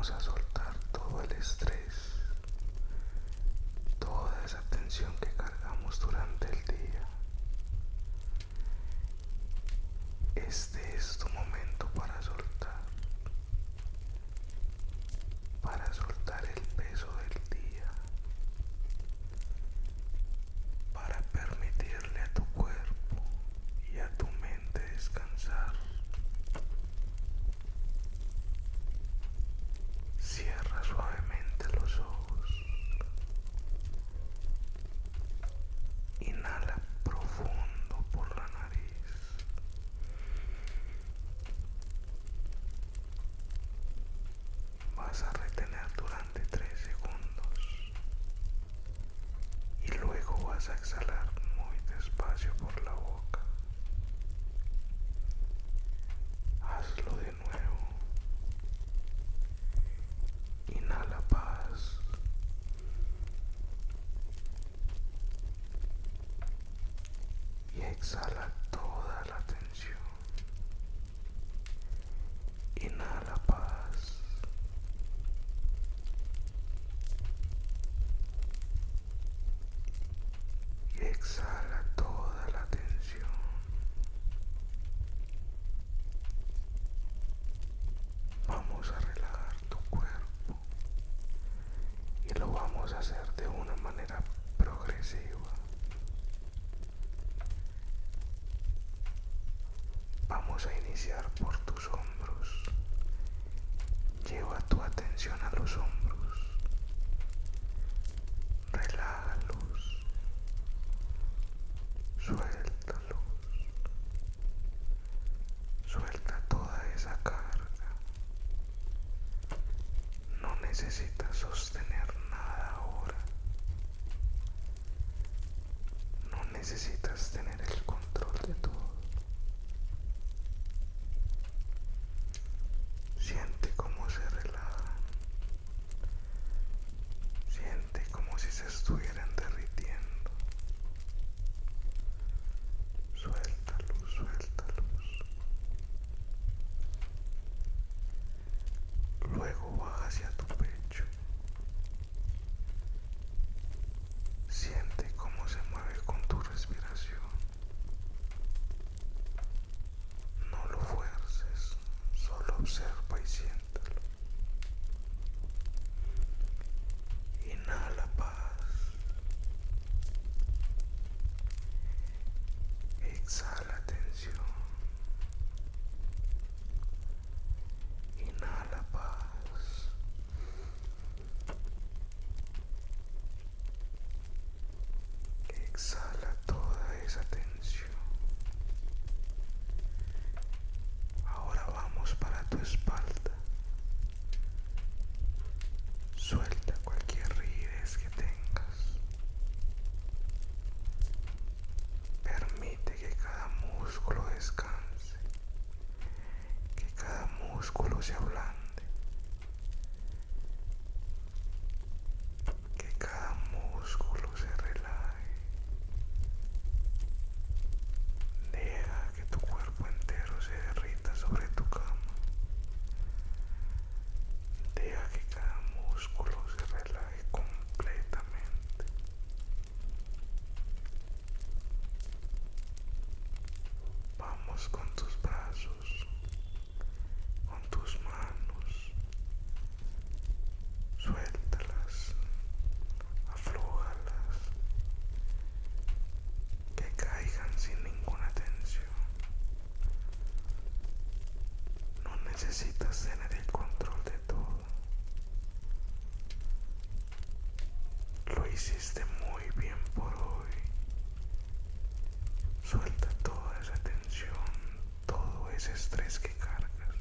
Vamos a soltar todo el estrés, toda esa tensión que cargamos durante el día. Este es tu momento para soltar el peso del día, para permitirle a tu cuerpo y a tu mente descansar. Cierra suavemente los ojos. Inhala profundo por la nariz. Vas a retener durante 3 segundos y luego vas a exhalar muy despacio por la boca. Hazlo de nuevo. Inhala paz. Y exhala toda la tensión. Inhala paz. Y exhala toda la tensión. Vamos a relajar tu cuerpo y lo vamos a hacer de una manera progresiva. Vamos a iniciar por tus hombros. Lleva tu atención a los hombros. Relájalos. Suéltalos. Suelta toda esa carga. No necesitas sostener nada ahora. No necesitas tener el control de todo. Siente cómo se relajan. Siente como si se estuvieran derritiendo. Suéltalos, suéltalos. Luego baja hacia tu pecho. Siente cómo se mueve con tu respiración. No lo fuerces, solo observa y siéntelo. Inhala paz. Exhala tensión. Inhala paz. Exhala toda esa tensión. Ahora vamos para tu espalda. Suelta cualquier rigidez que tengas. Permite que cada músculo descanse, que cada músculo se ablande, que cada músculo se relaje. Deja que tu cuerpo entero se derrita sobre tu cama. Deja que cada músculo se relaje completamente. Vamos con tus brazos, con tus manos. Suéltalas, aflójalas, que caigan sin ninguna tensión. No necesitas tener el control de todo. Lo hiciste muy bien por hoy. Suelta toda esa tensión, todo ese estrés que cargas.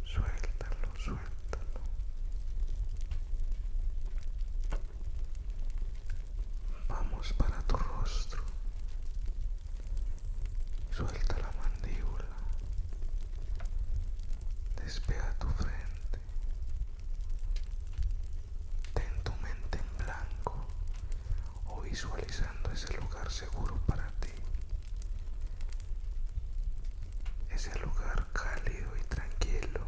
Suéltalo, suéltalo. Vamos para tu rostro. Suelta la mandíbula. Despega tu frente. Ten tu mente en blanco o visualizando ese lugar seguro para ti. Ese lugar cálido y tranquilo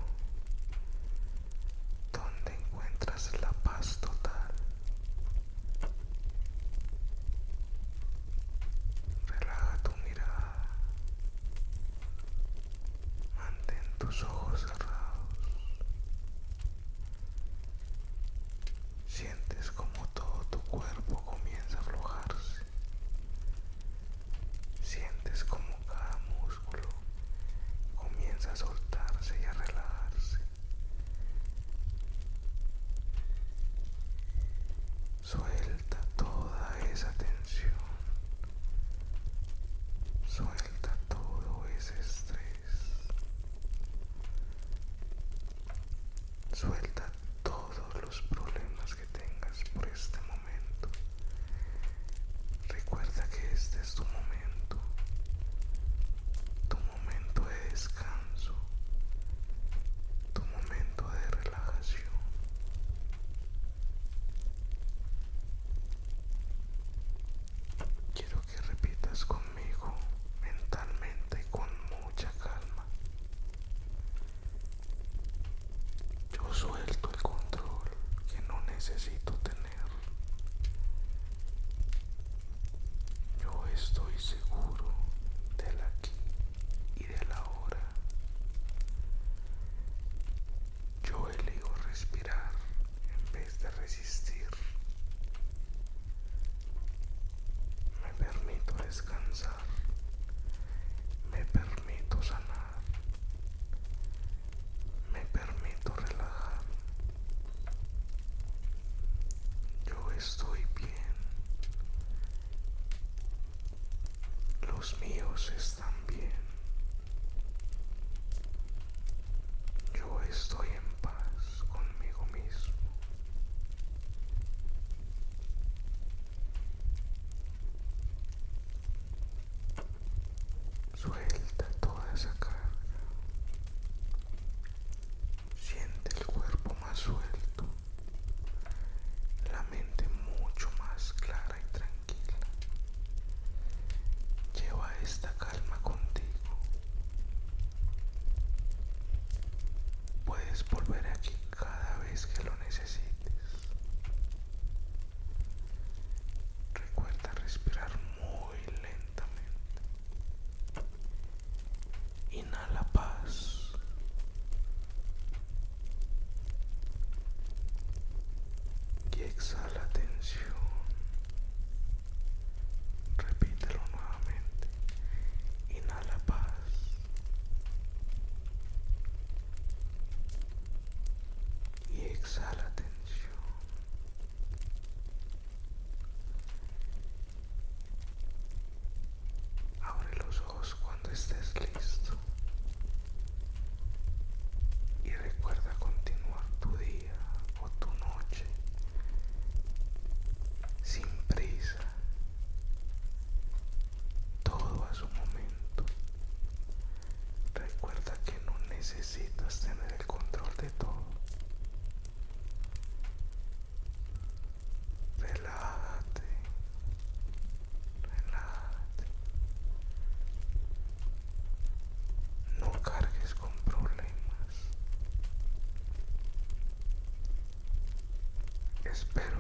Suelta todo ese estrés. Suelta todos los problemas que tengas por este momento. Recuerda que este es tu momento de descanso, tu momento de relajación. Quiero que repitas conmigo mentalmente y con mucha calma. Yo suelto el control que no necesito tener. Yo estoy seguro del aquí y del ahora. Yo elijo respirar en vez de resistir. Me permito descansar. Me permito sanar. Me permito relajar. Yo estoy bien. Los míos están bien. Yo estoy en paz conmigo mismo. Suelta toda esa carga. Siente el cuerpo más suelto, la mente mucho más clara y tranquila. Lleva esta calma contigo. Puedes volver aquí cada vez que lo necesites. Recuerda respirar muy lentamente. Inhala paz. Y exhala tensión. Repítelo nuevamente. Inhala paz. Y exhala tensión. Abre los ojos cuando estés listo. Y recuerda continuar tu día o tu noche sin prisa, todo a su momento. Recuerda que no necesitas tener el control de todo. Relájate, relájate. No cargues con problemas. Espero